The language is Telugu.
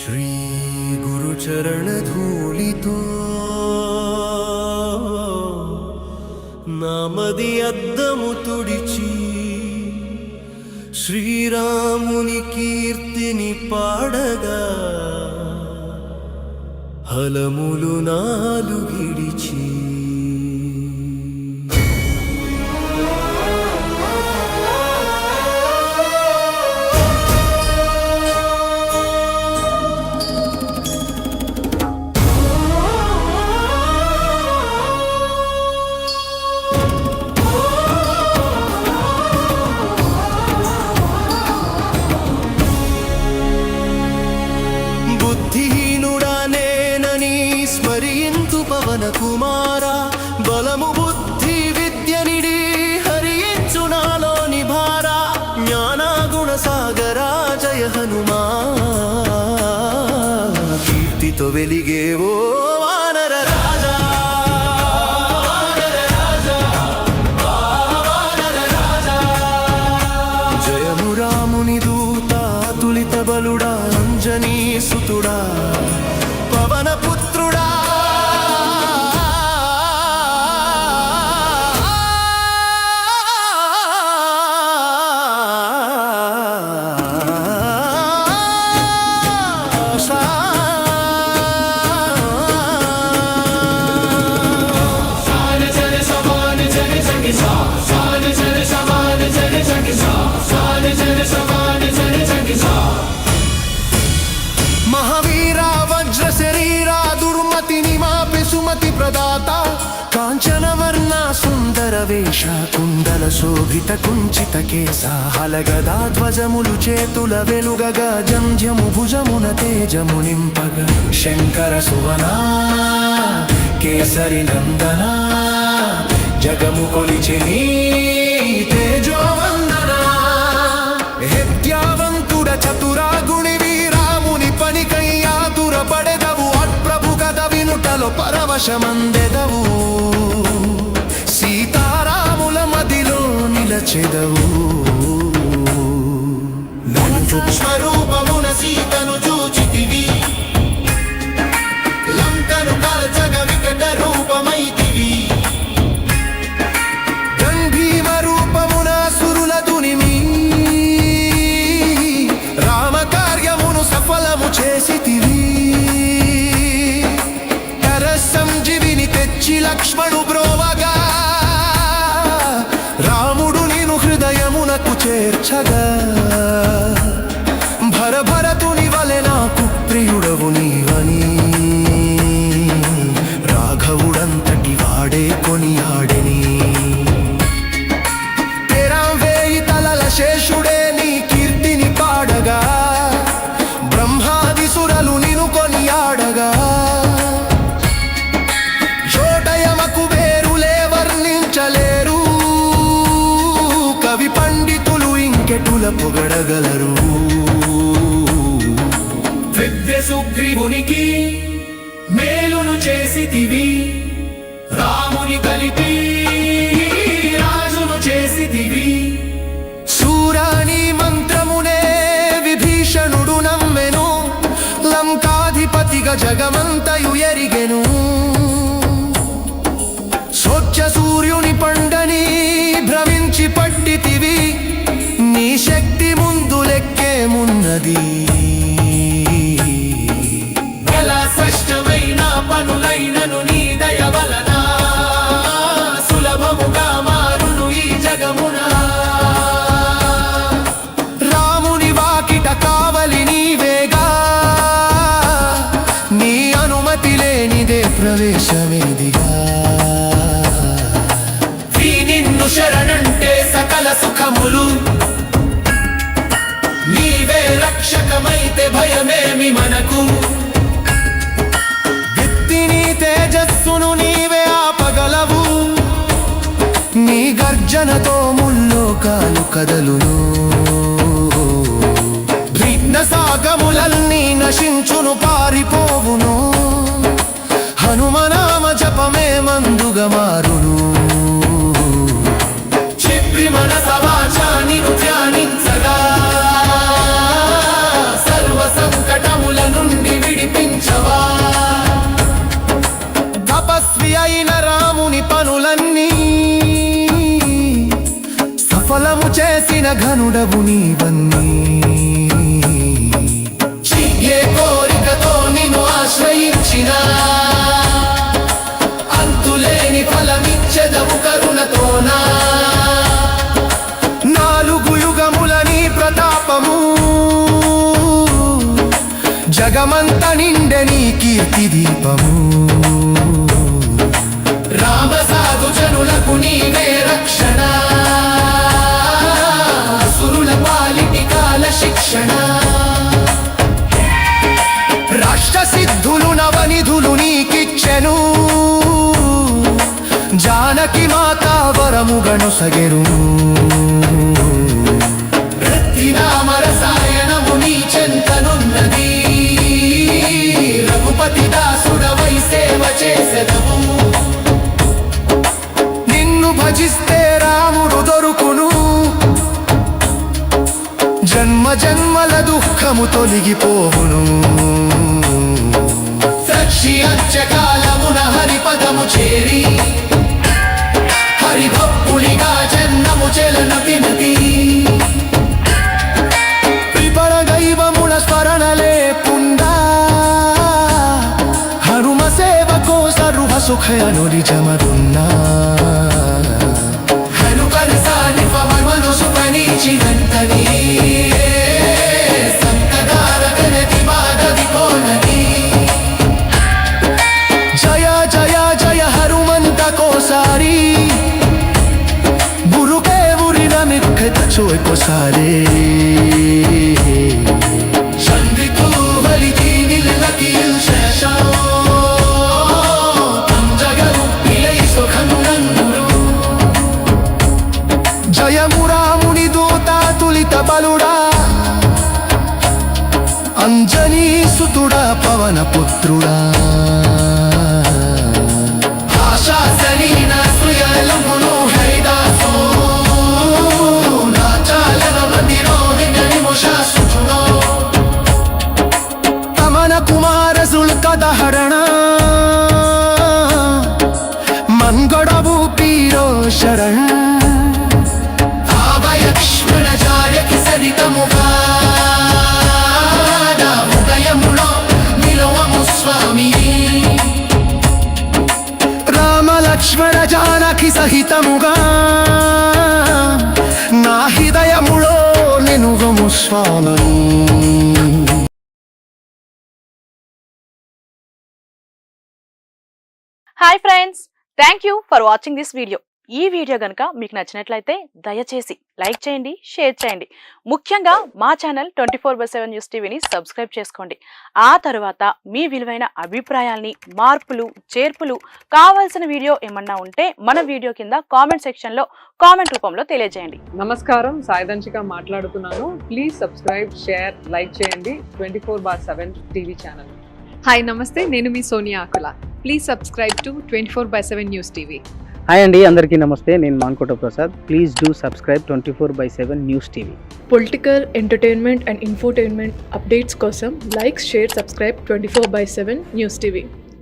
శ్రీ గురు చరణ ధూళితో నామది అద్దము తుడిచి శ్రీరాముని కీర్తిని పాడగా హలములు నాలుగిడిచి పవన కుమార బలము బుద్ధి విద్యనిడి హరించు నాలోని భార జ్ఞాన గుణ సాగరా జయ హనుమా కీర్తితో వెలిగేవో వానర రాజా జయము రాముని దూత తులిత బలుడా అంజనీ సుతుడా పవన పుత్రుడా महावीरा वज्र शरीरा दुर्मति मापि सुमति प्रदाता कांचन वर्णा सुंदर वेश कुंडल शोभित कुंचित केसा हलगदा ध्वजमुलु చేతుల వెలుగగా జంధ్యము భుజమున తేజము నింపగా శంకర సువనా కేసరి నందన జగము కొలిచెని తేజోవందన హెత్యావంతుడ చతురా గుణివి రాముని పనికయ్యాతుర పడెదవు అట్ప్రభు కథ వినుటలో పరవశమందెదవు సీతారాముల మదిలో నిలచెదవు సూక్ష్మరూపమున సీతను చూచితివి లంకను కాల్చగ వికట రూపమైతివి గంభీమ రూపమున సురుల దునిమి రామ కార్యమును సఫలము చేసితివి కర సంజీవిని తెచ్చి లక్ష్మణు బ్రోవగా రాముడు నిను హృదయమునకు చేర్చగా భరతుని వలె నాకు ప్రియుడవు నీవని రాఘవుడంతటి వాడే కొనియాడెని వేయి తలల శేషుడే నీ కీర్తిని పాడగా బ్రహ్మాది సురలు నిను కొనియాడగా చోటయమకు వేరులే వర్ణించలేరు కవి పండితులు ఇంకెటుల పొగడగలరు సుగ్రీవునికి మేలును చేసితివి రాముని కలిపి రాజును చేసితివి శూరాని మంత్రమునే విభీషణుడు నమ్మెను లంకాధిపతిగా జగమంతయు ఎరిగెను స్వచ్ఛ సూర్యుని పండని భ్రమించి పట్టితివి నీ శక్తి ముందు లెక్కేమున్నది స్పష్టమైన పనులైనను నీ దయ వలన సులభముగా మారును ఈ జగమున రాముని వాకిట కావలి నీవేగా నీ అనుమతి లేనిదే ప్రవేశమేదిగా నిన్ను శరణంటే సకల సుఖములు నీవే రక్షకమైతే భయమేమి మనకు తేజస్సును నీవే ఆపగలవు నీ గర్జనతో ముల్లోకాలు కదలును విఘ్న సాగములన్నీ నశించును పారిపోవును హనుమనామ జపమే మందుగా మారును చెప్పి మన సమాచాన్ని ధ్యానించగా సర్వ సంకటముల నుండి ఘనుడవు నీవన్నీ ఏ కోరికతో నిన్ను ఆశ్రయించిన అంతులేని ఫలమిచ్చెదవు కరుణతోనా నాలుగు యుగముల నీ ప్రతాపము జగమంత నిండె నీ కీర్తి దీపము రామ సాధు జనులకు నీవే రక్షణ సురుల పాలిటి కాల శిక్షణ రాష్ట్ర సిద్ధులు నవనిధులు నీకిచ్చెను జానకి మాత వరము గణుసగెరు రసాయనము నీ చెంతనున్నది రఘుపతి దాసుడవై సేవ చేసెదము నిన్ను భజిస్తే రాముడు దొరుకును జన్మ జన్మల దుఃఖము తొలగిపోవును సక్షి అంత్యకాలమున హరిపదము చేరి హరిభప్పులిగా జన్మము చెలన తినది విపరగైవముల స్మరణలే పుండా హనుమ సేవకో సర్వ సుఖయను నిజమరున్నా హనుకరసాని పవమను సుపనీచినంతని సంతదారగనతి మాధవి కోనది జయ జయ జయ హనుమంత కోసారి బురుకే ఉరిన మిక్కత చోయ్ కోసారే చంద్రికూ హరితి నిలనకిల్ శేషో పంజగరు ఇలై సుఖమునందురు జయము రాముని దూత తులిత బలుడా అంజనీ సుతుడా పవన పుత్రుడా ఆశాసలీన సుయలమును హైదాసో నాచాలన మందిరోహిణి ముషాసుచునో తమన కుమార సుల్కదహరణ మంగళవు పీరో శరణ్ ఆభయక్ష్మణ జాయకి సరితముగా హృదయములో నిలవము స్వామి రామ లక్ష్మణ జానకి సహితముగా నా హృదయములో నిలువము స్వామి hi friends, thank you for watching this video. ఈ వీడియో కనుక మీకు నచ్చినట్లయితే దయచేసి లైక్ చేయండి, షేర్ చేయండి. ముఖ్యంగా మా ఛానల్ 24/7 న్యూస్ టీవీని సబ్స్క్రైబ్ చేసుకోండి. ఆ తర్వాత మీ విలువైన అభిప్రాయాల్ని, మార్పులు, చేర్పులు, కావాల్సిన వీడియో ఏమన్నా ఉంటే మన వీడియో కింద కామెంట్ సెక్షన్లో కామెంట్ రూపంలో తెలియజేయండి. నమస్కారం, సాయిదంచిక మాట్లాడుతున్నాను. ప్లీజ్ సబ్స్క్రైబ్, షేర్, లైక్ చేయండి 24/7 టీవీ ఛానల్. హాయ్ నమస్తే, నేను మీ Sonia Akula. Please subscribe to 24/7 news TV. Hi అండి, అందరికీ నమస్తే. నేను Mankota Prasad. Please do subscribe 24/7 news TV. Political, entertainment and infotainment updates కోసం like, share, subscribe 24/7 news TV.